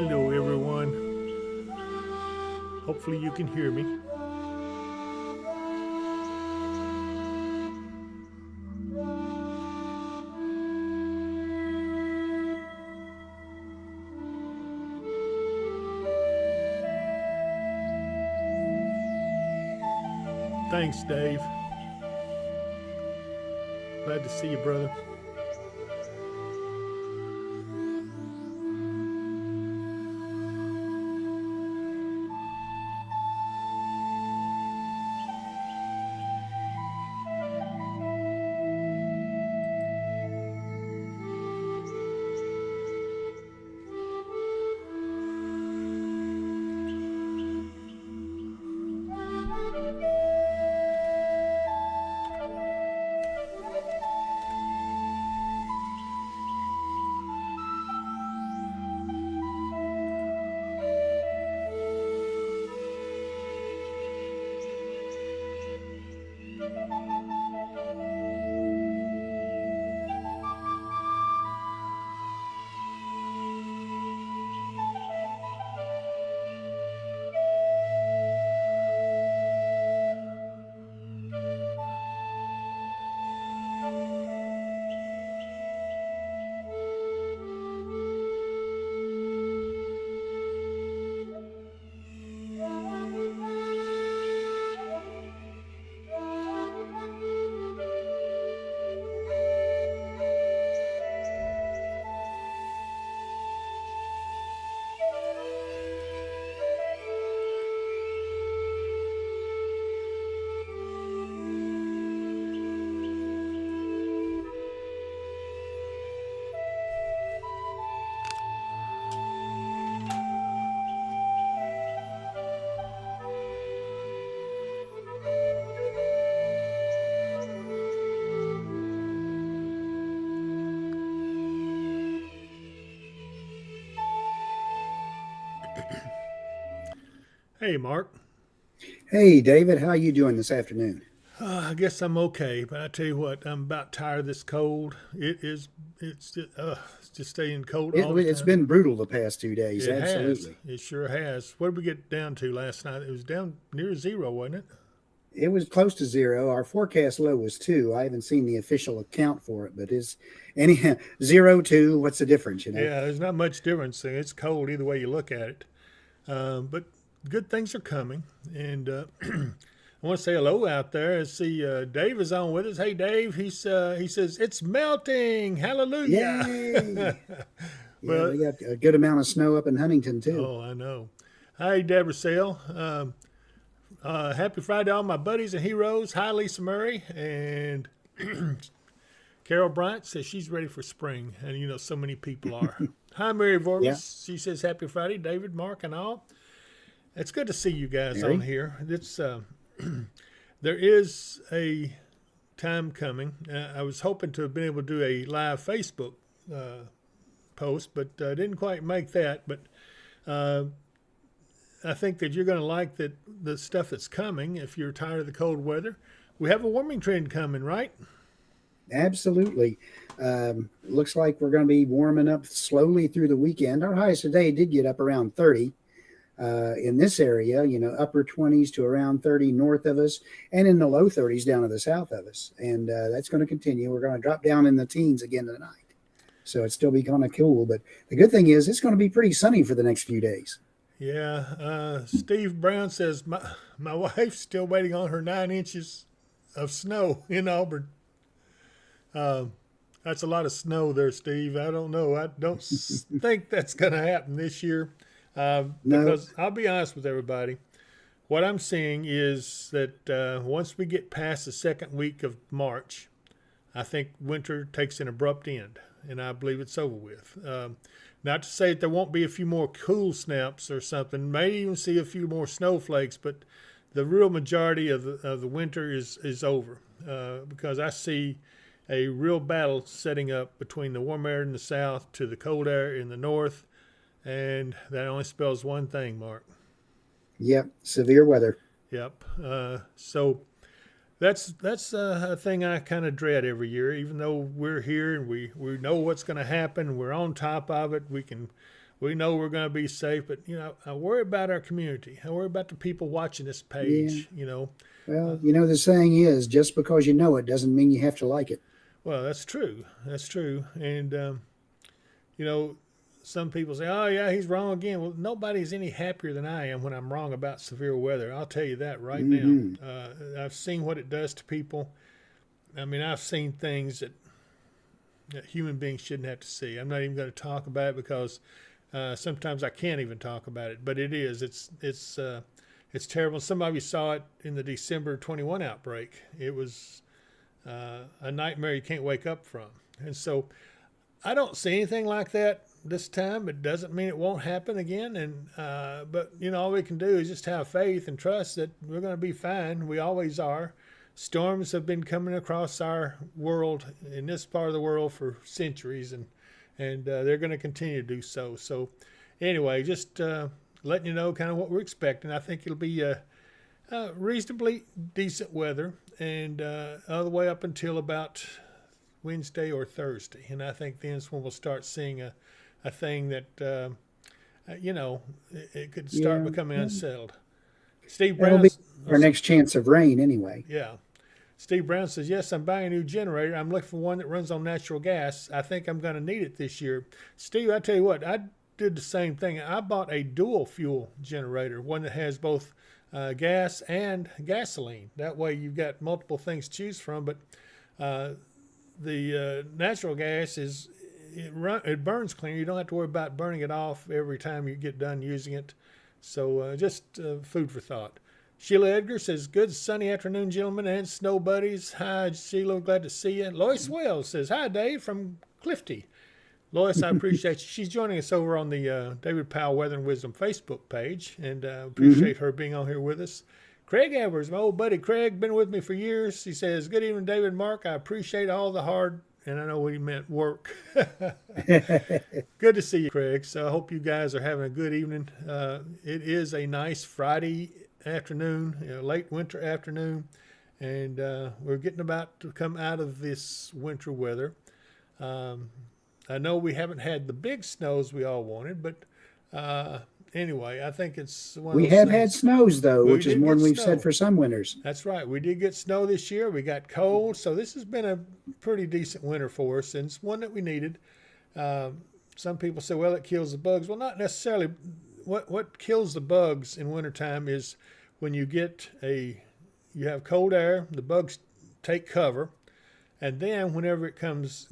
Hello, everyone. Hopefully, you can hear me. Thanks, Dave. Glad to see you, brother. Hey, Mark. Hey, David, how you doing this afternoon? I guess I'm okay, but I tell you what, I'm about tired of this cold. It's just staying cold all the It's time. been brutal the past 2 days, It has. absolutely. It sure has. What did we get down to last night? It was down near zero, wasn't it? It was close to zero. Our forecast low was two. I haven't seen the official account for it, but is any zero two? What's the difference? Yeah, there's not much difference. It's cold either way you look at it. But good things are coming. And I want to say hello out there. I see Dave is on with us. Hey, Dave. He says it's melting. Hallelujah. Yay! Yeah, Well, we got a good amount of snow up in Huntington too. oh, I know. Hi, Deborah Sale. Happy Friday, all my buddies and heroes. Hi, Lisa Murray. And Carol Bryant says she's ready for spring. And, so many people are. Hi, Mary Yeah, Vorvis. She says happy Friday, David, Mark, and all. It's good to see you guys on Mary. here. There is a time coming. I was hoping to have been able to do a live Facebook uh, post, but didn't quite make that. But uh, I think that you're going to like the stuff that's coming if you're tired of the cold weather. We have a warming trend coming, right? Absolutely. Looks like we're going to be warming up slowly through the weekend. Our highest today did get up around 30. In this area, upper 20s to around 30 north of us, and in the low 30s down to the south of us. And that's going to continue. We're going to drop down in the teens again tonight. So it's still be kind of cool. But the good thing is it's going to be pretty sunny for the next few days. Yeah. Steve Brown says my wife's still waiting on her 9 inches of snow in Auburn. That's a lot of snow there, Steve. I don't know. I don't think that's going to happen this year. No, Because I'll be honest with everybody, what I'm seeing is that once we get past the second week of March, I think winter takes an abrupt end, and I believe it's over with. Not to say that there won't be a few more cool snaps or something, maybe even see a few more snowflakes, but the real majority of the winter is over because I see a real battle setting up between the warm air in the south to the cold air in the north, and that only spells one thing, Mark. yep, severe weather. Yep. So that's a thing I kind of dread every year. Even though we're here and we know what's going to happen, we're on top of it. we know we're going to be safe, but I worry about our community. I worry about the people watching this Yeah. page. Well, the saying is, just because you know it doesn't mean you have to like it. Well, that's true. That's true. And you know, some people say, "Oh yeah, he's wrong again." Well, nobody's any happier than I am when I'm wrong about severe weather. I'll tell you that right now. Hmm. I've seen what it does to people. I mean, I've seen things that human beings shouldn't have to see. I'm not even going to talk about it because sometimes I can't even talk about it. But it is. It's terrible. Some of you saw it in the December 21 outbreak. It was a nightmare you can't wake up from. And so I don't see anything like that this time. It doesn't mean it won't happen again. And but all we can do is just have faith and trust that we're going to be fine. We always are. Storms have been coming across our world in this part of the world for centuries, and they're going to continue to do so. So anyway, just letting you know kind of what we're expecting. I think it'll be reasonably decent weather, and all the way up until about Wednesday or Thursday. And I think then is when we'll start seeing a thing that, it could start Yeah. becoming unsettled. Steve That'll Brown, be our next chance of rain anyway. yeah. Steve Brown says, yes, I'm buying a new generator. I'm looking for one that runs on natural gas. I think I'm going to need it this year. Steve, I tell you what, I did the same thing. I bought a dual fuel generator, one that has both gas and gasoline. That way you've got multiple things to choose from. But the natural gas it burns clean. You don't have to worry about burning it off every time you get done using it. So just food for thought. Sheila Edgar says, good sunny afternoon, gentlemen and snow buddies. Hi, Sheila. Glad to see you. Lois Wells says, hi, Dave from Clifty. Lois, I appreciate you. She's joining us over on the David Powell Weather and Wisdom Facebook page, and appreciate her being on here with us. Craig Edwards, my old buddy Craig, been with me for years. He says, good evening, David and Mark. I appreciate all the hard, and I know what he meant, work. Good to see you, Craig. So I hope you guys are having a good evening. It is a nice Friday afternoon, late winter afternoon, and we're getting about to come out of this winter weather. I know we haven't had the big snows we all wanted, but anyway, I think it's one of We those have things. had snows, though, We which is did more get than we've snow. said for some winters. That's right. We did get snow this year. We got cold, so this has been a pretty decent winter for us, and it's one that we needed. Some people say, well, it kills the bugs. Well, not necessarily. What kills the bugs in wintertime is when you have cold air, the bugs take cover, and then whenever it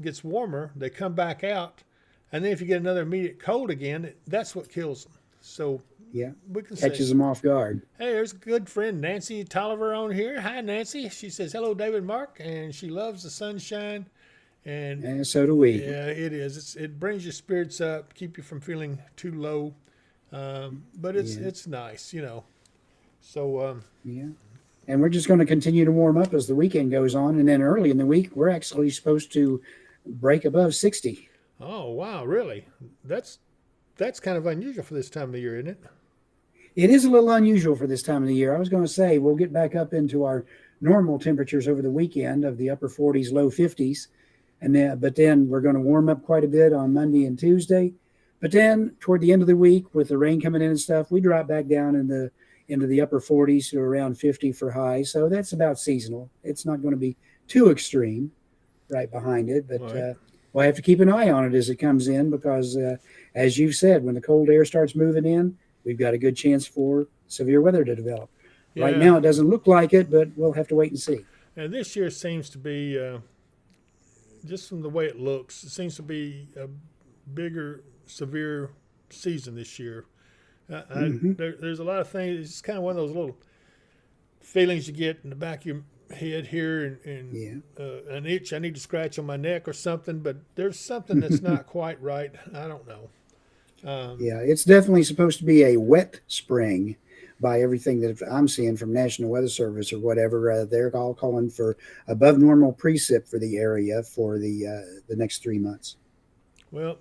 gets warmer, they come back out, and then if you get another immediate cold again, that's what kills them. So Yeah, we can catches say, them off guard. hey, there's a good friend, Nancy Tolliver, on here. Hi, Nancy. She says, hello, David and Mark, and she loves the sunshine. And So do we. yeah, it is. It brings your spirits up, keep you from feeling too low. But it's nice, So Yeah. And we're just going to continue to warm up as the weekend goes on. And then early in the week, we're actually supposed to break above 60. oh wow, really? That's kind of unusual for this time of the year, isn't it? It is a little unusual for this time of the year. I was going to say we'll get back up into our normal temperatures over the weekend of the upper 40s, low 50s. But then we're going to warm up quite a bit on Monday and Tuesday. But then toward the end of the week, with the rain coming in and stuff, we drop back down into the upper 40s to around 50 for highs. So that's about seasonal. It's not going to be too extreme right behind it, but Right. we'll have to keep an eye on it as it comes in because, as you've said, when the cold air starts moving in, we've got a good chance for severe weather to develop. Right Yeah. now, it doesn't look like it, but we'll have to wait and see. And this year seems to be, just from the way it looks, it seems to be a bigger, severe season this year. There's a lot of things. It's kind of one of those little feelings you get in the back of your head here, and an itch I need to scratch on my neck or something. But there's something that's not quite right. I don't know. Yeah, it's definitely supposed to be a wet spring by everything that I'm seeing from National Weather Service or whatever. They're all calling for above normal precip for the area for the next 3 months. Well,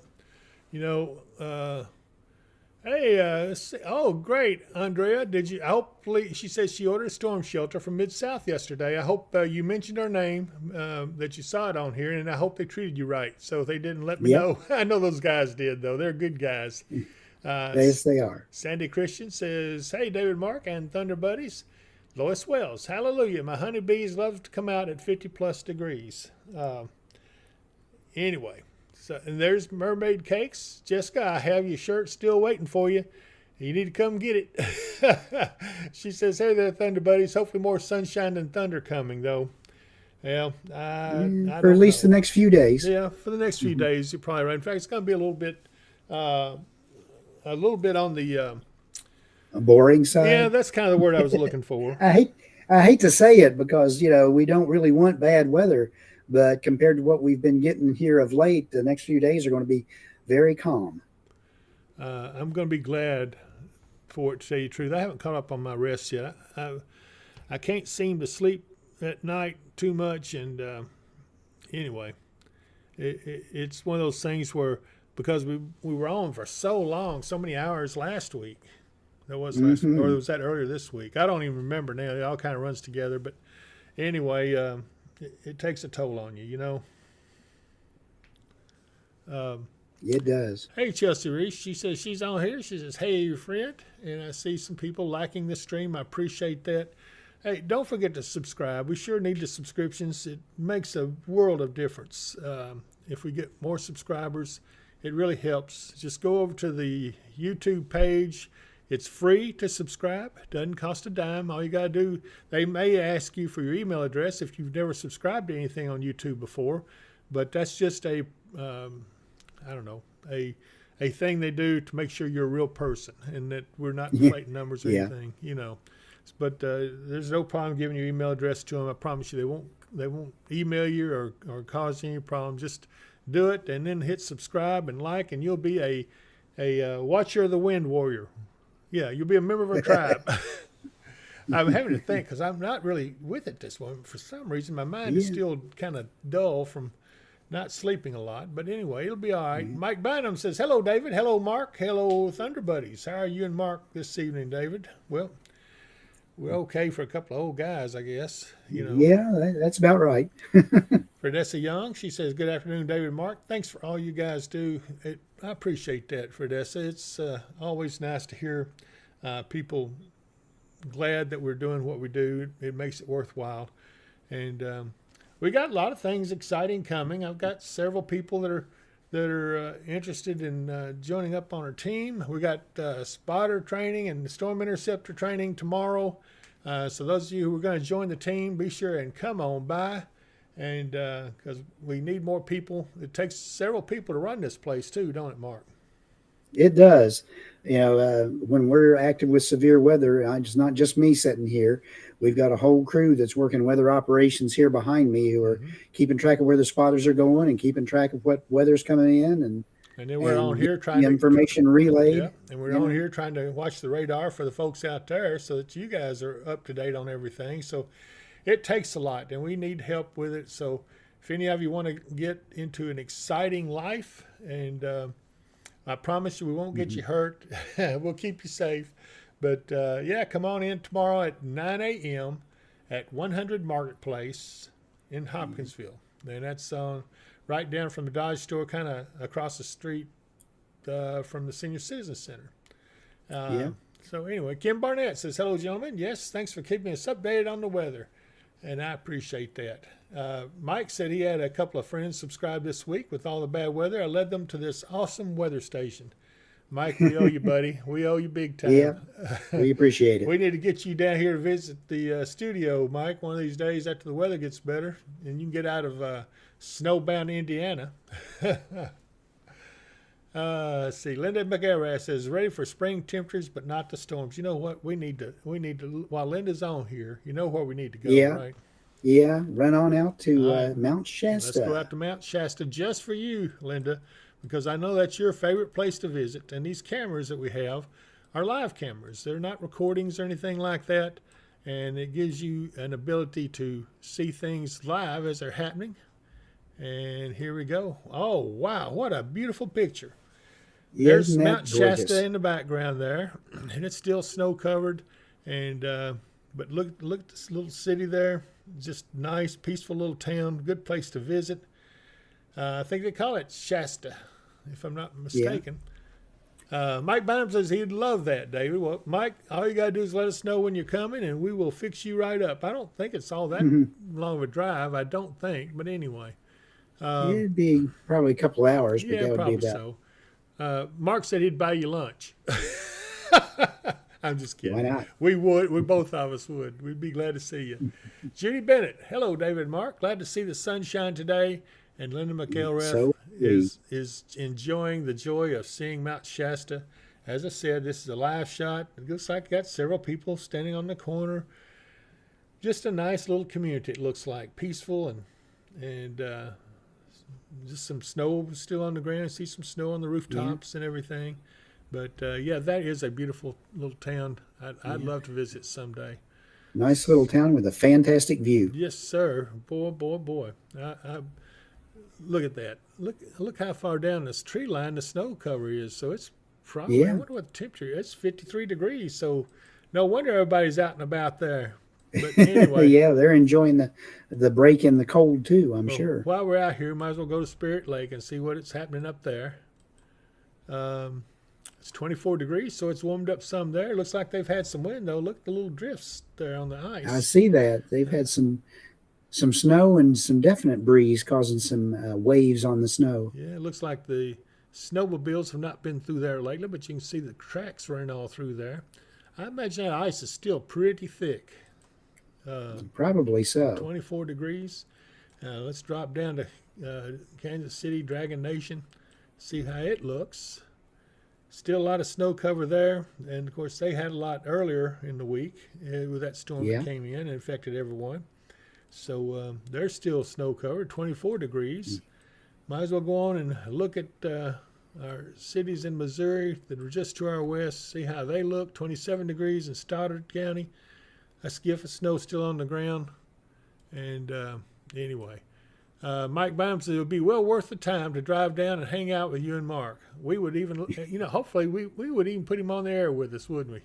Hey, oh, great, Andrea. Did you? Hopefully, she says she ordered a storm shelter from Mid South yesterday. I hope you mentioned her name, that you saw it on here, and I hope they treated you right. So they didn't let me Yep, know. I know those guys did, though. They're good guys. yes, they are. Sandy Christian says, "Hey, David, Mark, and Thunder Buddies." Lois Wells, hallelujah. My honeybees love to come out at 50 plus degrees. Anyway, so and there's mermaid cakes. Jessica, I have your shirt still waiting for you. You need to come get it. She says, "Hey there, Thunder Buddies. Hopefully more sunshine than thunder coming, though." Well, I For at don't least the know. next few days. Yeah, for the next few days, you're probably right. In fact, it's going to be uh, a little bit on the. A boring Yeah, side. that's kind of the word I was looking for. I hate I hate to say it because we don't really want bad weather, but compared to what we've been getting here of late, the next few days are going to be very calm. I'm going to be glad for it, to tell you the truth. I haven't caught up on my rest yet. I can't seem to sleep at night too much, and anyway, it's one of those things where because we were on for so long, so many hours last week. That was last, or was that earlier this week? I don't even remember now. It all kind of runs together, but anyway, it takes a toll on you, you know. It does. Hey, Chelsea Reese, she says she's on here. She says, "Hey, friend," and I see some people liking this stream. I appreciate that. Hey, don't forget to subscribe. We sure need the subscriptions. It makes a world of difference. If we get more subscribers, it really helps. Just go over to the YouTube page. It's free to subscribe. Doesn't cost a dime. All you got to do, they may ask you for your email address if you've never subscribed to anything on YouTube before, but that's just I don't know, a thing they do to make sure you're a real person and that we're not inflating numbers or Yeah. anything, you know. But there's no problem giving your email address to them. I promise you, they won't email you or cause any problem. Just do it and then hit subscribe and like, and you'll be a watcher of the wind warrior. Yeah, you'll be a member of a tribe. I'm having to think because I'm not really with it this moment. For some reason, my mind is Yeah. still kind of dull from not sleeping a lot. But anyway, it'll be all right. Mike Bynum says, "Hello, David. Hello, Mark. Hello, Thunder Buddies. How are you and Mark this evening, David?" Well, we're okay for a couple of old guys, I guess. You know, Yeah, that's about right. Fredessa Young, she says, "Good afternoon, David and Mark. Thanks for all you guys do. I appreciate that, Fredessa. It's always nice to hear people glad that we're doing what we do. It makes it worthwhile. And we got a lot of things exciting coming. I've got several people that are interested in joining up on our team. We got spotter training and storm interceptor training tomorrow. So those of you who are going to join the team, be sure and come on by. And because we need more people. It takes several people to run this place too, don't it, Mark? It does. When we're active with severe weather, it's not just me sitting here. We've got a whole crew that's working weather operations here behind me who are keeping track of where the spotters are going and keeping track of what weather's coming in and then we're on here getting trying the to information relayed. Yeah, and we're on here trying to watch the radar for the folks out there so that you guys are up to date on everything. So it takes a lot, and we need help with it. So if any of you want to get into an exciting life, and I promise you we won't get you hurt. We'll keep you safe. But yeah, come on in tomorrow at 9 a.m. at 100 Marketplace in Hopkinsville. And that's right down from the Dodge store, kind of across the street from the Senior Citizen Center. Yeah. So anyway, Kim Barnett says, "Hello, gentlemen. Yes, thanks for keeping us updated on the weather." And I appreciate that. Mike said he had a couple of friends subscribe this week with all the bad weather. I led them to this awesome weather station. Mike, we owe you, buddy. We owe you big time. Yeah, we appreciate it. We need to get you down here to visit the studio, Mike, one of these days after the weather gets better, and you can get out of snowbound Indiana. Let's see. Linda McGarrett says, "Ready for spring temperatures, but not the storms." You know what? We need to. While Linda's on here, you know where we need to go, Yeah. right? Yeah, run on out to All right. Mount Shasta. Let's go out to Mount Shasta just for you, Linda, because I know that's your favorite place to visit. And these cameras that we have are live cameras. They're not recordings or anything like that. And it gives you an ability to see things live as they're happening. And here we go. Oh, wow. What a beautiful picture. Isn't There's that Mount Shasta gorgeous? in the background there, and it's still snow covered. And but look at this little city there. Just nice, peaceful little town. Good place to visit. I think they call it Shasta, if I'm not Yeah. mistaken. Mike Bynum says he'd love that, David. Well, Mike, all you got to do is let us know when you're coming, and we will fix you right up. I don't think it's all that long of a drive. I don't think. But anyway, It'd be probably a couple hours, but yeah, that would be probably about. so. Mark said he'd buy you lunch. I'm just Why kidding. not? We would. We both of us would. We'd be glad to see you. Judy Bennett. Hello, David and Mark. Glad to see the sunshine today. And Linda McElrath So is enjoying the joy of seeing Mount Shasta. As I said, this is a live shot. It looks like got several people standing on the corner. Just a nice little community. It looks like peaceful and just some snow still on the ground. See some snow on the rooftops and everything. But yeah, that is a beautiful little town. I'd love to visit someday. nice little town with a fantastic view. Yes, sir. Boy, boy, boy. Look at that. Look how far down this tree line the snow cover is. So it's probably, I Yeah. wonder what the temperature is. It's 53 degrees. So no wonder everybody's out and about there. But anyway, Yeah, they're enjoying the break in the cold too, I'm well, sure. while we're out here, might as well go to Spirit Lake and see what it's happening up there. It's 24 degrees, so it's warmed up some there. Looks like they've had some wind, though. Look at the little drifts there on the ice. I see that. They've had some snow and some definite breeze causing some waves on the snow. Yeah, it looks like the snowmobiles have not been through there lately, but you can see the tracks running all through there. I imagine that ice is still pretty thick. Probably so. 24 degrees. Let's drop down to Kansas City, Dragon Nation, see how it looks. Still a lot of snow cover there, and of course they had a lot earlier in the week with that storm Yeah. that came in and affected everyone. So they're still snow covered, 24 degrees. Might as well go on and look at our cities in Missouri that are just to our west, see how they look. 27 degrees in Stoddard County. A skiff of snow still on the ground. And anyway, Mike Bynum said it would be well worth the time to drive down and hang out with you and Mark. We would even, hopefully we would even put him on the air with us, wouldn't we?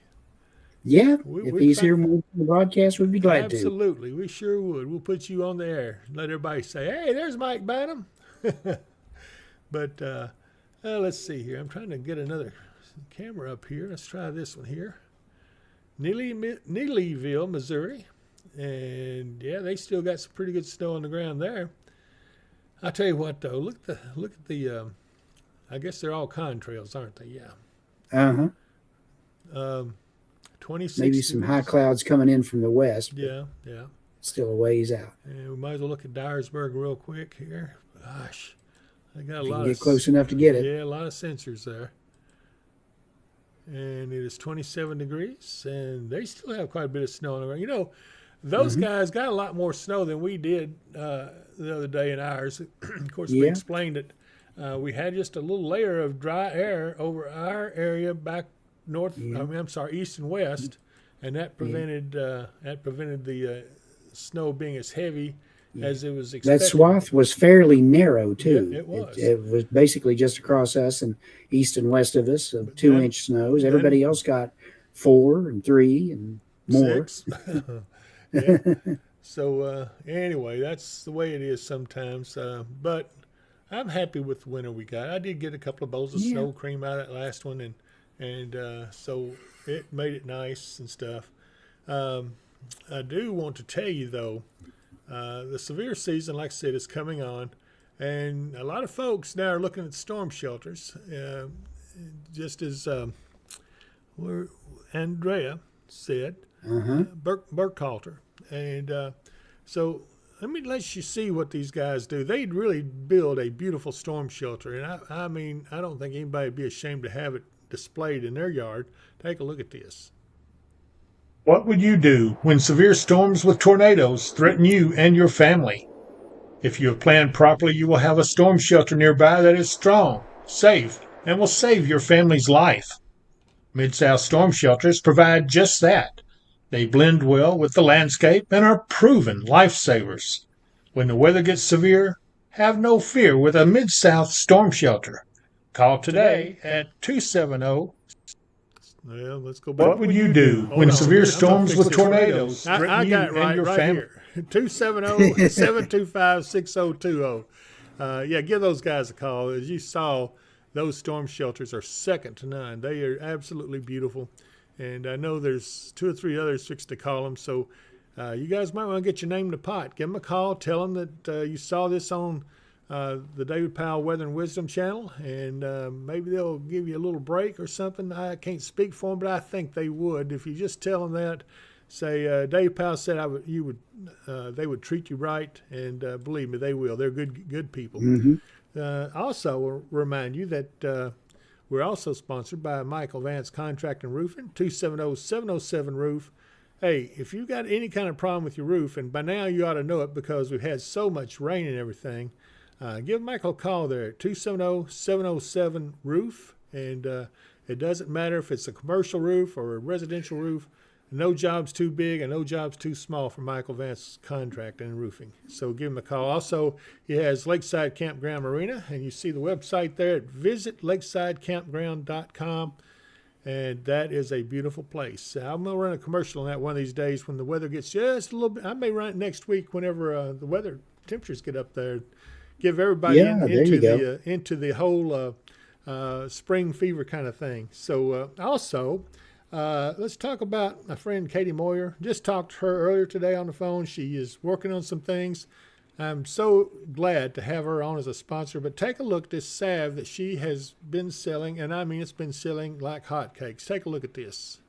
Yeah, We- if we'd he's find- here more than the broadcast, we'd be glad to. Absolutely, we sure would. We'll put you on the air. Let everybody say, "Hey, there's Mike Bynum." But let's see here. I'm trying to get another camera up here. Let's try this one here. Neelyville, Missouri, and yeah, they still got some pretty good snow on the ground there. I tell you what, though, look at the. I guess they're all contrails, aren't they? Yeah. Uh-huh. 26. Maybe some high degrees. clouds coming in from the west, but Yeah, yeah. still a ways out. And we might as well look at Dyersburg real quick here. Gosh, they got a If you lot can of get close enough to get it. Yeah, a lot of sensors there. And it is 27 degrees, and they still have quite a bit of snow on the ground. Those guys got a lot more snow than we did the other day in ours. Of course, we Yeah. explained it. We had just a little layer of dry air over our area back north. Yeah. I'm sorry, east and west, and that prevented the snow being as heavy as it was expected. That swath was fairly narrow too. Yeah, it was. It was basically just across us and east and west of us of But 2-inch snows. Everybody else got 4 and 3 and more. 6. Yeah. So anyway, that's the way it is sometimes. But I'm happy with the winter we got. I did get a couple of bowls of Yeah. snow cream out of that last one, and so it made it nice and stuff. I do want to tell you though, the severe season, like I said, is coming on, and a lot of folks now are looking at storm shelters, just as Andrea said. Uh-huh. Burkhalter. And so let me let you see what these guys do. They really build a beautiful storm shelter. And I mean, I don't think anybody would be ashamed to have it displayed in their yard. Take a look at this. What would you do when severe storms with tornadoes threaten you and your family? If you have planned properly, you will have a storm shelter nearby that is strong, safe, and will save your family's life. Mid-South storm shelters provide just that. They blend well with the landscape and are proven lifesavers. When the weather gets severe, have no fear with a Mid-South storm shelter. Call today at 270. Well, let's go back. What would you do when severe storms with tornadoes threaten you and your family? 270-725-6020. Yeah, give those guys a call. As you saw, those storm shelters are second to none. They are absolutely beautiful. And I know there's 2 or 3 others fixed to call them. So you guys might want to get your name in the pot. Give them a call. Tell them that you saw this on the David Powell Weather and Wisdom channel, and maybe they'll give you a little break or something. I can't speak for them, but I think they would. If you just tell them that, say, Dave Powell said they would treat you right, and believe me, they will. They're good people. Mm-hmm. Also, will remind you that we're also sponsored by Michael Vance Contract and Roofing, 270-707-ROOF. Hey, if you've got any kind of problem with your roof, and by now you ought to know it because we've had so much rain and everything, give Michael a call there at 270-707-ROOF. And it doesn't matter if it's a commercial roof or a residential roof. No job's too big and no job's too small for Michael Vance Contracting and Roofing. So give him a call. Also, he has Lakeside Campground Marina, and you see the website there at visitlakesidekampground.com. And that is a beautiful place. I'm going to run a commercial on that one of these days when the weather gets just a little bit. I may run it next week whenever the weather temperatures get up there. Give everybody into the whole spring fever kind of thing. So also, let's talk about my friend Katie Moyer. Just talked to her earlier today on the phone. She is working on some things. I'm so glad to have her on as a sponsor. But take a look at this salve that she has been selling, and I mean it's been selling like hotcakes. Take a look at this.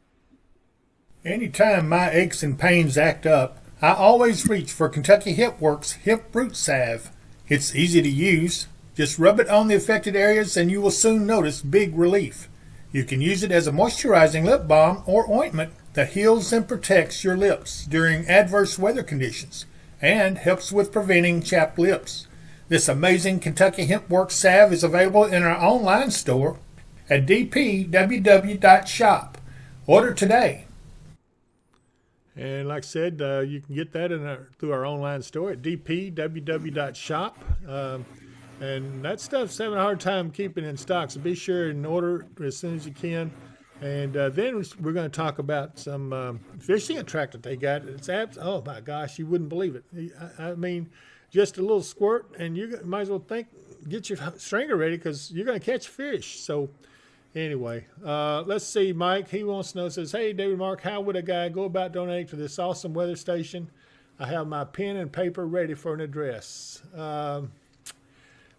Anytime my aches and pains act up, I always reach for Kentucky Hip Works Hip Root Salve. It's easy to use. Just rub it on the affected areas and you will soon notice big relief. You can use it as a moisturizing lip balm or ointment that heals and protects your lips during adverse weather conditions and helps with preventing chapped lips. This amazing Kentucky Hemp Works salve is available in our online store at dpww.shop. Order today. And like I said, you can get that through our online store at dpww.shop. And that stuff's having a hard time keeping in stock, so be sure and order as soon as you can. And then we're going to talk about some fishing attractant they got. Oh my gosh, you wouldn't believe it. I mean, just a little squirt, and you might as well get your stringer ready because you're going to catch fish. So anyway, let's see. Mike, he wants to know, says, hey, David Mark, how would a guy go about donating to this awesome weather station? I have my pen and paper ready for an address.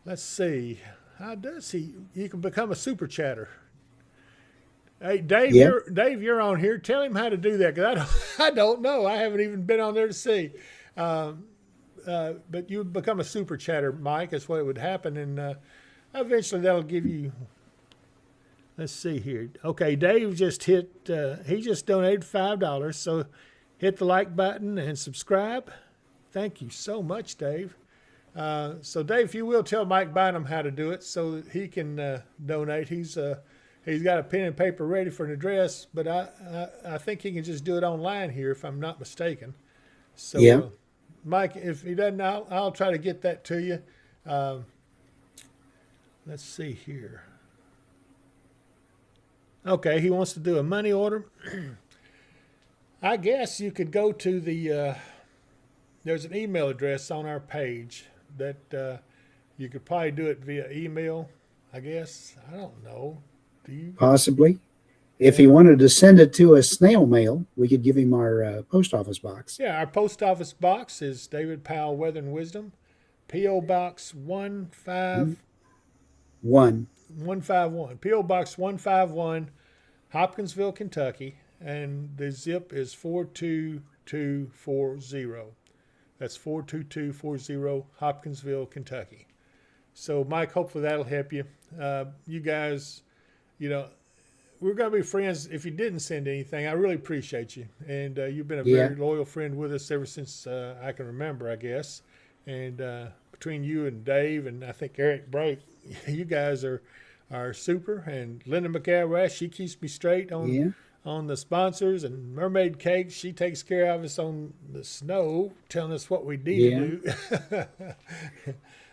Let's see. How does he? You can become a super chatter. Hey, Dave, you're on here. Tell him how to do that because I don't know. I haven't even been on there to see. But you would become a super chatter, Mike. That's what would happen. And eventually that'll give you, let's see here. Okay, Dave just he just donated $5. So hit the like button and subscribe. Thank you so much, Dave. So Dave, if you will, tell Mike Bynum how to do it so that he can donate. He's got a pen and paper ready for an address, but I think he can just do it online here if I'm not mistaken. So Mike, if he doesn't, I'll try to get that to you. Let's see here. Okay, he wants to do a money order. I guess you could go to there's an email address on our page that you could probably do it via email, I guess. I don't know. Do you? Possibly. If he wanted to send it to a snail mail, we could give him our post office box. Yeah, our post office box is David Powell Weather and Wisdom, P.O. Box 151. P.O. Box 151, Hopkinsville, Kentucky, and the zip is 42240. That's 42240, Hopkinsville, Kentucky. So, Mike, hopefully that'll help you. You guys, we're going to be friends if you didn't send anything. I really appreciate you. And you've been a very loyal friend with us ever since I can remember, I guess. And between you and Dave and I think Eric Brake, you guys are super. And Linda McElrath, she keeps me straight on the sponsors. And Mermaid Cake, she takes care of us on the snow, telling us what we need to do.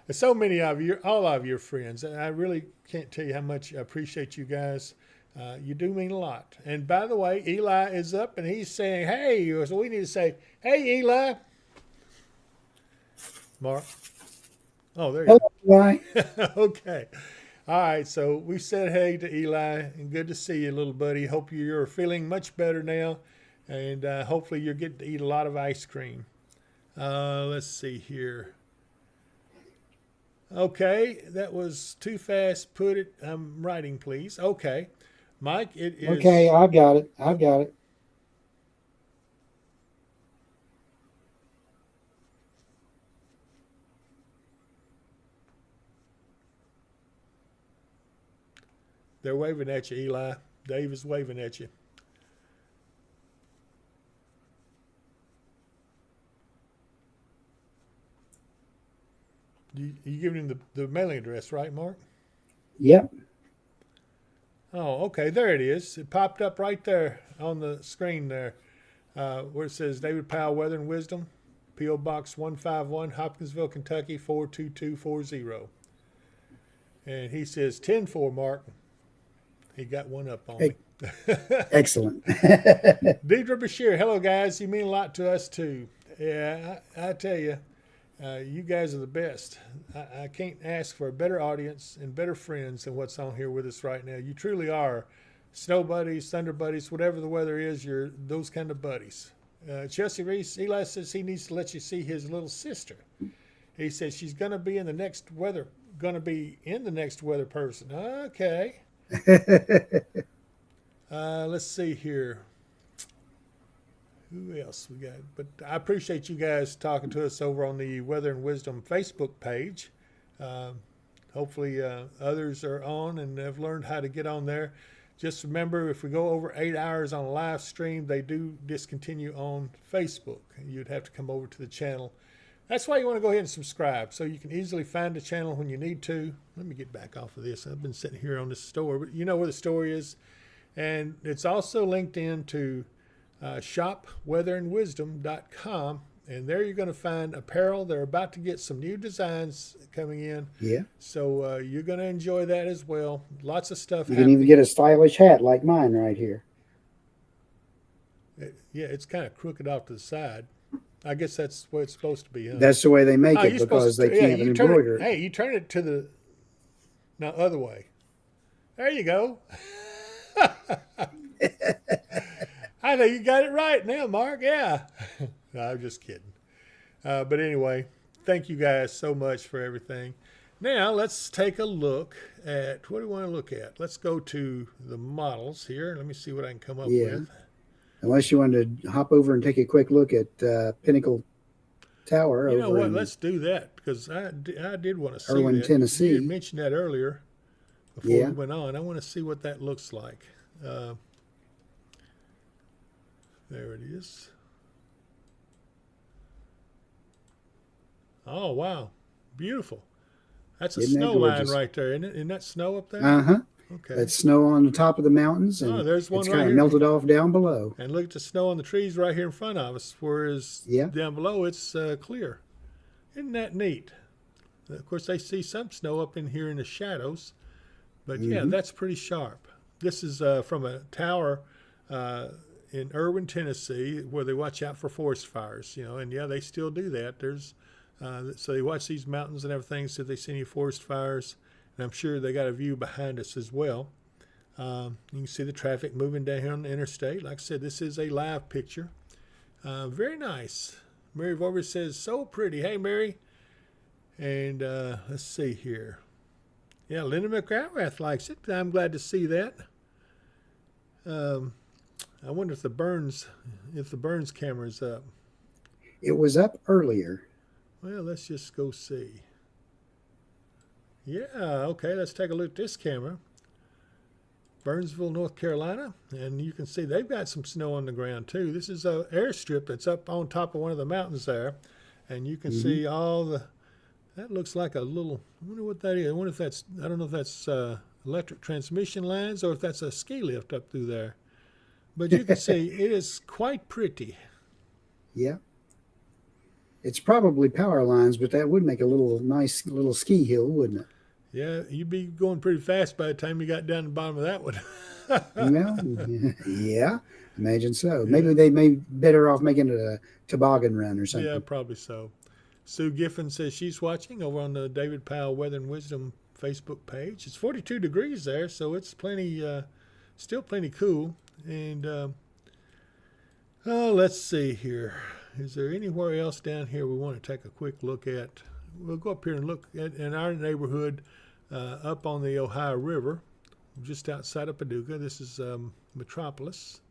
So many of you, all of your friends. I really can't tell you how much I appreciate you guys. You do mean a lot. And by the way, Eli is up and he's saying, hey, so we need to say, hey, Eli. Mark. Oh, there you Hello, Eli. go. Okay. All right. So we said hey to Eli and good to see you, little buddy. Hope you're feeling much better now. And hopefully you're getting to eat a lot of ice cream. Let's see here. Okay, that was too fast. Put it. I'm writing, please. Okay, Mike. It is. Okay, I've got it. I've got it. They're waving at you, Eli. Dave is waving at you. You giving him the mailing address, right, Mark? Yep. Oh, okay. There it is. It popped up right there on the screen there, where it says David Powell, Weather and Wisdom, P.O. Box 151, Hopkinsville, Kentucky 42240. And he says 10-4, Mark. He got one up on me. Excellent. Deidre Bashir, hello guys. You mean a lot to us too. Yeah, I tell you, you guys are the best. I can't ask for a better audience and better friends than what's on here with us right now. You truly are snow buddies, thunder buddies, whatever the weather is. You're those kind of buddies. Chelsea Reese, Eli says he needs to let you see his little sister. He says she's going to be in the next weather. Going to be in the next weather person. Okay. Let's see here. Who else we got? But I appreciate you guys talking to us over on the Weather and Wisdom Facebook page. Hopefully others are on and have learned how to get on there. Just remember, if we go over 8 hours on a live stream, they do discontinue on Facebook. You'd have to come over to the channel. That's why you want to go ahead and subscribe, so you can easily find the channel when you need to. Let me get back off of this. I've been sitting here on this store, but you know where the store is. And it's also linked into shopweatherandwisdom.com, and there you're going to find apparel. They're about to get some new designs coming in. Yeah. So you're going to enjoy that as well. Lots of stuff You can even get a stylish hat like mine right here. Yeah, it's kind of crooked off to the side. I guess that's what it's supposed to be. Huh? That's the way they make it because they can't embroider it. Hey, you turn it to the other way. There you go. I think you got it right now, Mark. Yeah. No, I'm just kidding. But anyway, thank you guys so much for everything. Now let's take a look at what do we want to look at. Let's go to the models here. Let me see what I can come up with. Unless you wanted to hop over and take a quick look at Pinnacle Tower. You know what? Let's do that because I did want to see Irwin, that. Tennessee. You had mentioned that earlier before we went on. I want to see what that looks like. There it is. Oh, wow. Beautiful. That's a snow line right there, isn't it? Isn't that snow up there? Uh-huh. Okay. That's snow on the top of the mountains, and there's one it's right kind of here. melted off down below. And look at the snow on the trees right here in front of us, whereas down below it's clear. Isn't that neat? Of course, they see some snow up in here in the shadows, but yeah, that's pretty sharp. This is from a tower in Irwin, Tennessee, where they watch out for forest fires, you know, and yeah, they still do that. There's so they watch these mountains and everything, so if they see any forest fires, and I'm sure they got a view behind us as well. You can see the traffic moving down here on the interstate. Like I said, this is a live picture. Very nice. Mary Vorber says, so pretty. Hey, Mary. And let's see here. Yeah, Linda McGrath likes it. I'm glad to see that. I wonder if the Burns camera's up. It was up earlier. Well, let's just go see. Yeah, okay, let's take a look at this camera. Burnsville, North Carolina, and you can see they've got some snow on the ground too. This is an airstrip that's up on top of one of the mountains there, and you can see all the, that looks like a little, I wonder what that is. I wonder if that's, I don't know if that's electric transmission lines or if that's a ski lift up through there. But you can see it is quite pretty. Yeah. It's probably power lines, but that would make a nice little ski hill, wouldn't it? Yeah, you'd be going pretty fast by the time you got down the bottom of that one. Well, yeah, imagine so. Yeah, Maybe they may better off making it a toboggan run or yeah, something. probably so. Sue Giffen says she's watching over on the David Powell Weather and Wisdom Facebook page. It's 42 degrees there, so it's still plenty cool. And let's see here. Is there anywhere else down here we want to take a quick look at? We'll go up here and look at in our neighborhood up on the Ohio River, just outside of Paducah. This is Metropolis.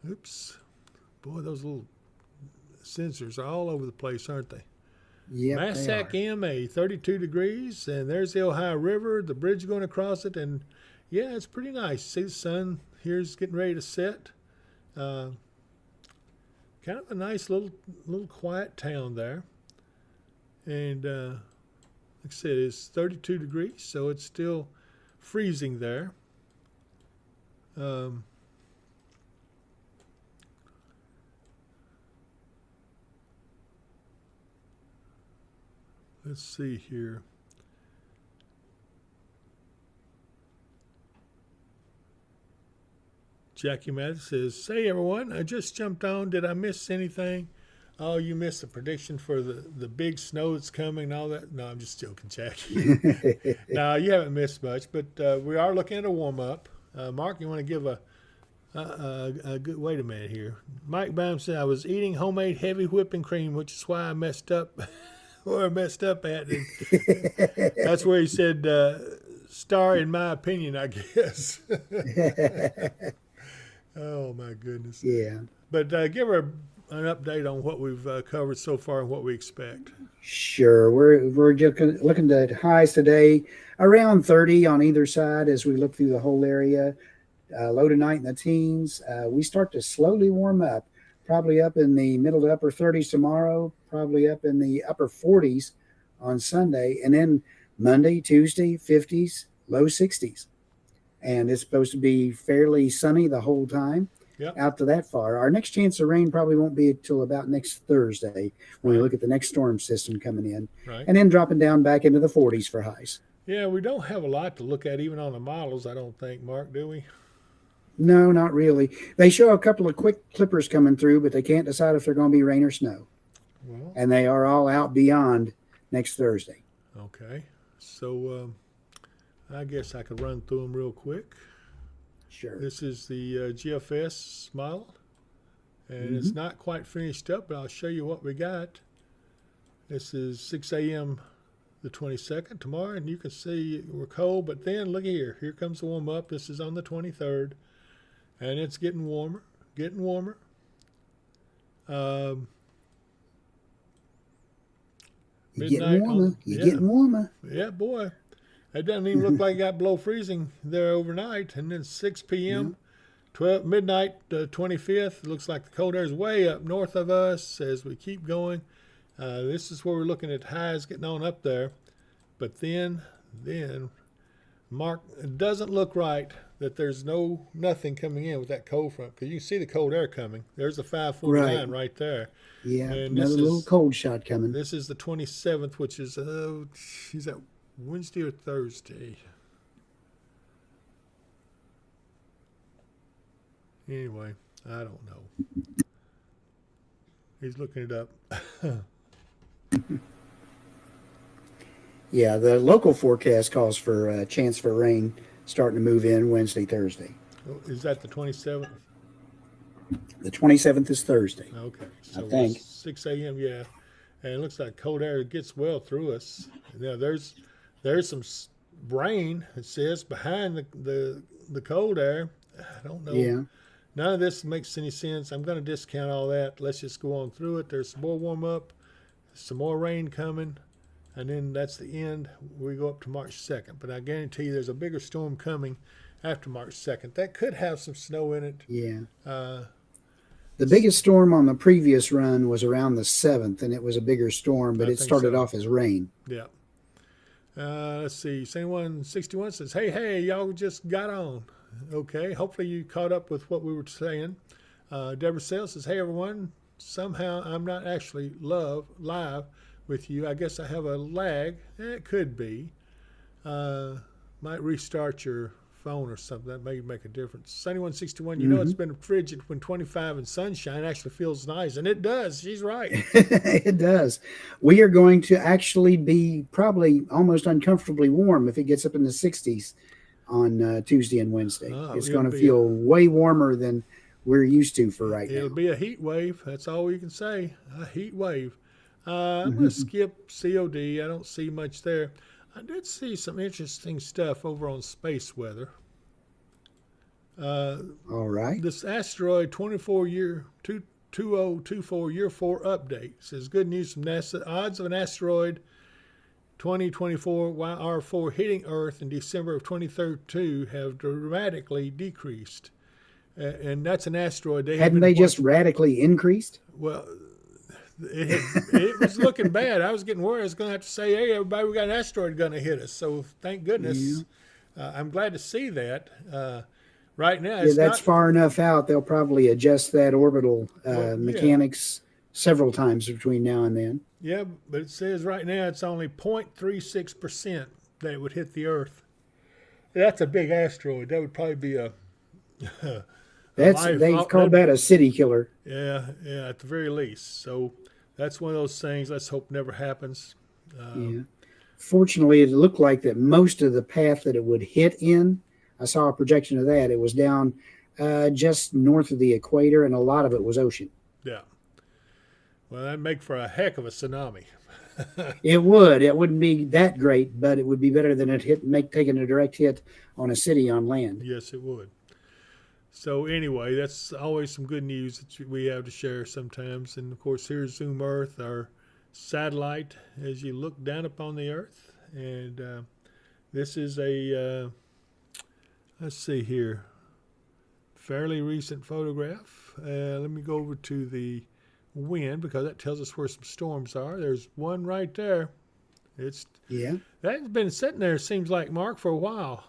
Oops. Boy, those little sensors are all over the place, aren't they? Yep, they Massac are. MA, 32 degrees, and there's the Ohio River, the bridge going across it, and yeah, it's pretty nice. See the sun here's getting ready to set. Uh, Kind of a nice little quiet town there, and like I said, it's 32 degrees, so it's still freezing there. Um, let's see here. Jackie Mathis says, "Hey everyone, I just jumped on. Did I miss anything? Oh, you missed the prediction for the big snow that's coming and all that." No, I'm just joking, Jackie. No, you haven't missed much, but we are looking at a warm up. Mark, you want to give a good? Wait a minute here. Mike Baum said I was eating homemade heavy whipping cream, which is why I messed up. Where I messed up at, and that's where he said star in my opinion, I guess. Oh my goodness! Yeah. But give her an update on what we've covered so far and what we expect. Sure. We're just looking at highs today around 30 on either side as we look through the whole area. Low tonight in the teens. We start to slowly warm up, probably up in the middle to upper 30s tomorrow, probably up in the upper 40s on Sunday, and then Monday, Tuesday, 50s, low 60s. And it's supposed to be fairly sunny the whole time. Yep. Out to that far. Our next chance of rain probably won't be until about next Thursday when we look at the next storm system coming in, Right. and then dropping down back into the 40s for highs. Yeah, we don't have a lot to look at even on the models, I don't think, Mark, do we? No, not really. They show a couple of quick clippers coming through, but they can't decide if they're going to be rain or snow. Well, And they are all out beyond next Thursday. okay. So I guess I could run through them real quick. Sure. This is the GFS model, and it's not quite finished up, but I'll show you what we got. This is 6 a.m. the 22nd tomorrow, and you can see we're cold, but then look here. Here comes the warm up. This is on the 23rd, and it's getting warmer, getting warmer. You're getting Midnight warmer. on, You're yeah, getting warmer. yeah, boy. It doesn't even look like it got below freezing there overnight. And then 6 p.m., 12 midnight, 25th. It looks like the cold air is way up north of us as we keep going. This is where we're looking at highs getting on up there. But then, Mark, it doesn't look right that there's nothing coming in with that cold front, because you can see the cold air coming. There's the 549 right there. Yeah, And another little cold shot coming. This is the 27th, which is is that Wednesday or Thursday? Anyway, I don't know. He's looking it up. Yeah, the local forecast calls for a chance for rain starting to move in Wednesday, Thursday. Is that the 27th? The 27th is Thursday. Okay, so I think. 6 a.m. Yeah, and it looks like cold air gets well through us. Now there's some rain. It says behind the cold air. I don't know. Yeah. None of this makes any sense. I'm going to discount all that. Let's just go on through it. There's some more warm up, some more rain coming, and then that's the end. We go up to March 2nd. But I guarantee you there's a bigger storm coming after March 2nd. That could have some snow in it. Yeah. The biggest storm on the previous run was around the 7th, and it was a bigger storm, but it started off as rain. Yeah. Let's see. 6161 says, hey, y'all just got on. Okay. Hopefully you caught up with what we were saying. Deborah Sales says, hey, everyone. somehow I'm not actually live with you. I guess I have a lag. It could be. Might restart your phone or something. That may make a difference. Sunny 161, you know it's been frigid when 25 and sunshine actually feels nice. And it does. She's right. It does. We are going to actually be probably almost uncomfortably warm if it gets up in the 60s on Tuesday and Wednesday. Oh, It's it'll going to be feel way warmer than we're used to for right It'll now. be a heat wave. That's all we can say. A heat wave. I'm going to skip COD. I don't see much there. I did see some interesting stuff over on space weather. All right. This asteroid 2024 year 4 update says good news from NASA. Odds of an asteroid 2024 R4 hitting Earth in December of 2032 have dramatically decreased. And that's an asteroid. Hadn't they just radically increased? Well, it was looking bad. I was getting worried. I was going to have to say, hey, everybody, we got an asteroid going to hit us. So thank goodness. Yeah. I'm glad to see that. Right now, it's that's far enough out. They'll probably adjust that orbital mechanics several times between now and then. Yeah, but it says right now it's only 0.36% that it would hit the Earth. That's a big asteroid. That would probably be they've called that a city killer. Yeah, at the very least. So that's one of those things. Let's hope never happens. Fortunately, it looked like that most of the path that it would hit in. I saw a projection of that. It was down just north of the equator, and a lot of it was ocean. Yeah. Well, that'd make for a heck of a tsunami. It would. It wouldn't be that great, but it would be better than it taking a direct hit on a city on land. Yes, it would. So anyway, that's always some good news that we have to share sometimes. And, of course, here's Zoom Earth, our satellite, as you look down upon the Earth. And this is a... let's see here, fairly recent photograph. Let me go over to the wind because that tells us where some storms are. There's one right there. That's been sitting there, seems like, Mark, for a while.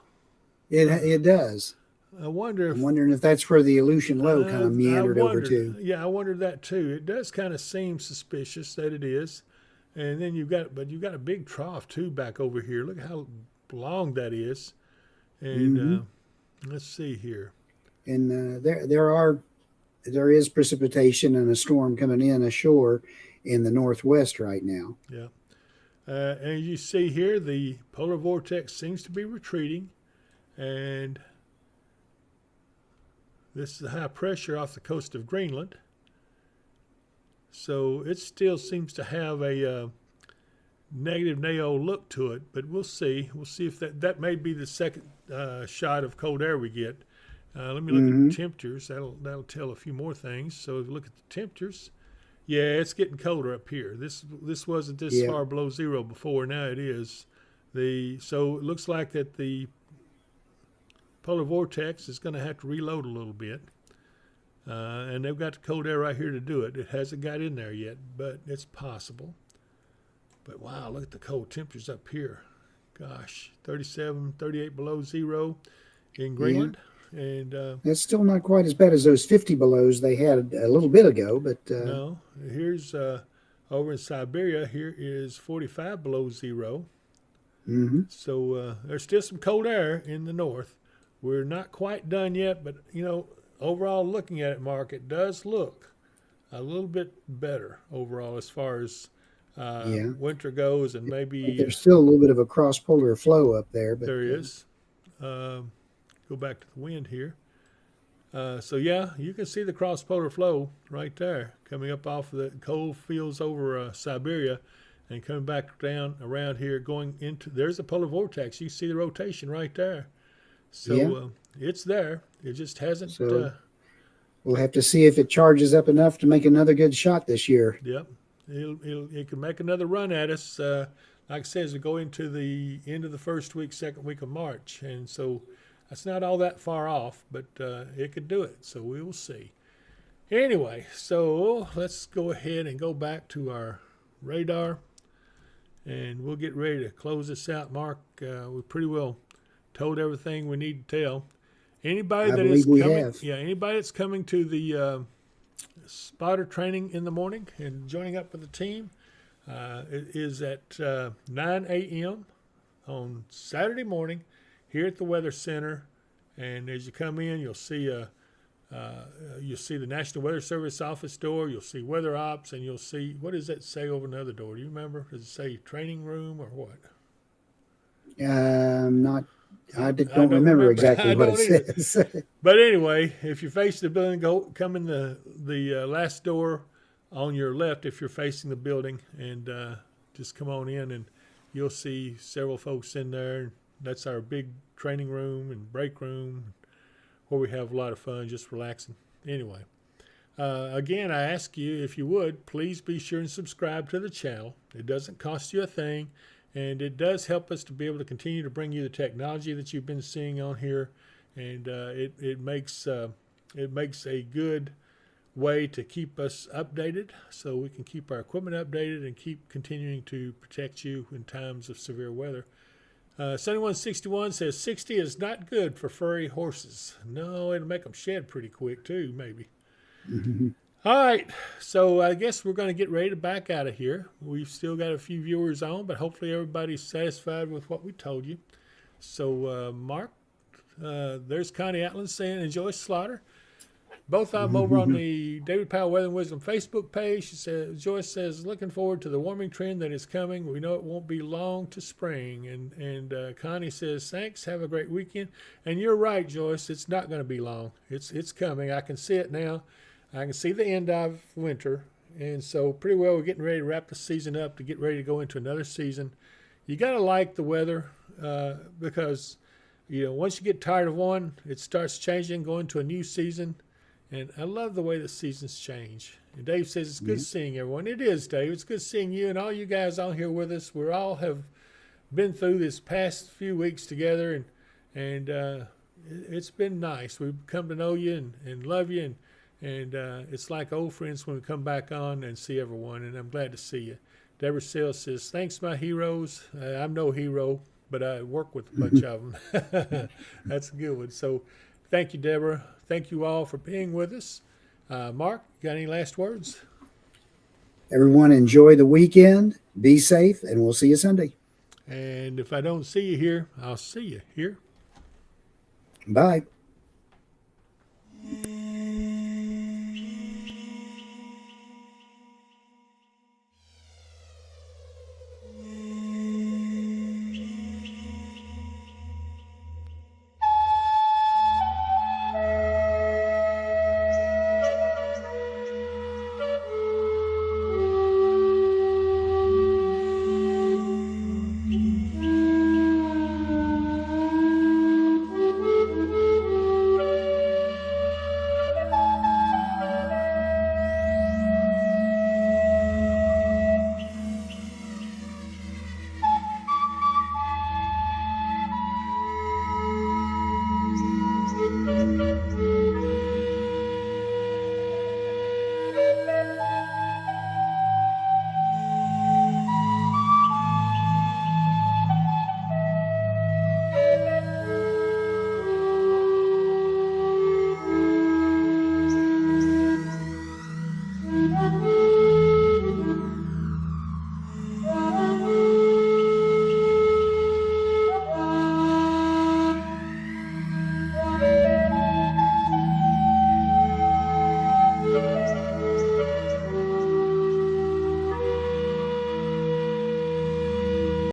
It does. I'm wondering if that's where the Aleutian Low kind of meandered over to. Yeah, I wondered that too. It does kind of seem suspicious that it is. And then you've got a big trough too back over here. Look how long that is. And let's see here. And there is precipitation and a storm coming in ashore in the northwest right now. Yeah. And you see here, the polar vortex seems to be retreating. And this is the high pressure off the coast of Greenland. So it still seems to have a negative NAO look to it, but we'll see. We'll see if that may be the second shot of cold air we get. Let me look at the temperatures. That'll tell a few more things. So if you look at the temperatures, yeah, it's getting colder up here. This wasn't this far below zero before. Now it is. So it looks like that the polar vortex is going to have to reload a little bit. And they've got the cold air right here to do it. It hasn't got in there yet, but it's possible. But wow, look at the cold temperatures up here. Gosh, 37, 38 below zero in Greenland. Yeah. And it's still not quite as bad as those 50 belows they had a little bit ago. But no, here's over in Siberia, here is 45 below zero. So there's still some cold air in the north. We're not quite done yet, but, overall looking at it, Mark, it does look a little bit better overall as far as winter goes, and maybe there's still a little bit of a cross-polar flow up there. But there is. Go back to the wind here. So yeah, you can see the cross-polar flow right there coming up off of the cold fields over Siberia and coming back down around here, going into, there's a polar vortex. You see the rotation right there. So it's there. It just hasn't. So we'll have to see if it charges up enough to make another good shot this year. Yep. It can make another run at us. Like I said, as we go into the end of the first week, second week of March. And so that's not all that far off, but it could do it. So we will see. Anyway, so let's go ahead and go back to our radar. And we'll get ready to close this out, Mark. We pretty well told everything we need to tell. Anybody that's coming to the spotter training in the morning and joining up with the team. It is at 9 a.m. on Saturday morning here at the Weather Center. And as you come in, you'll see the National Weather Service office door. You'll see weather ops, and you'll see, what does that say over another door? Do you remember? Does it say training room or what? Not. Don't remember exactly what it says. But anyway, if you're facing the building, come in the last door on your left if you're facing the building, and just come on in, and you'll see several folks in there. That's our big training room and break room where we have a lot of fun just relaxing. Anyway, again, I ask you, if you would, please be sure and subscribe to the channel. It doesn't cost you a thing. And it does help us to be able to continue to bring you the technology that you've been seeing on here, and it makes a good way to keep us updated, so we can keep our equipment updated and keep continuing to protect you in times of severe weather. 7161 says 60 is not good for furry horses. No, it'll make them shed pretty quick too, maybe. All right, so I guess we're going to get ready to back out of here. We've still got a few viewers on, but hopefully everybody's satisfied with what we told you. So, Mark, there's Connie Atlan saying, enjoy slaughter. Both of them over on the David Powell Weather and Wisdom Facebook page. Joyce says, looking forward to the warming trend that is coming. We know it won't be long to spring. And Connie says, thanks, have a great weekend. And you're right, Joyce, it's not going to be long. It's coming. I can see it now. I can see the end of winter, and so pretty well we're getting ready to wrap the season up to get ready to go into another season. You got to like the weather because, once you get tired of one, it starts changing, going to a new season, and I love the way the seasons change. And Dave says it's good seeing everyone. It is, Dave. It's good seeing you and all you guys on here with us. We all have been through this past few weeks together, and it's been nice. We've come to know you and love you, and it's like old friends when we come back on and see everyone, and I'm glad to see you. Deborah Sales says, thanks, my heroes. I'm no hero, but I work with a bunch of them. That's a good one. So thank you, Deborah. Thank you all for being with us. Mark, got any last words? Everyone enjoy the weekend. Be safe, and we'll see you Sunday. And if I don't see you here, I'll see you here. Bye.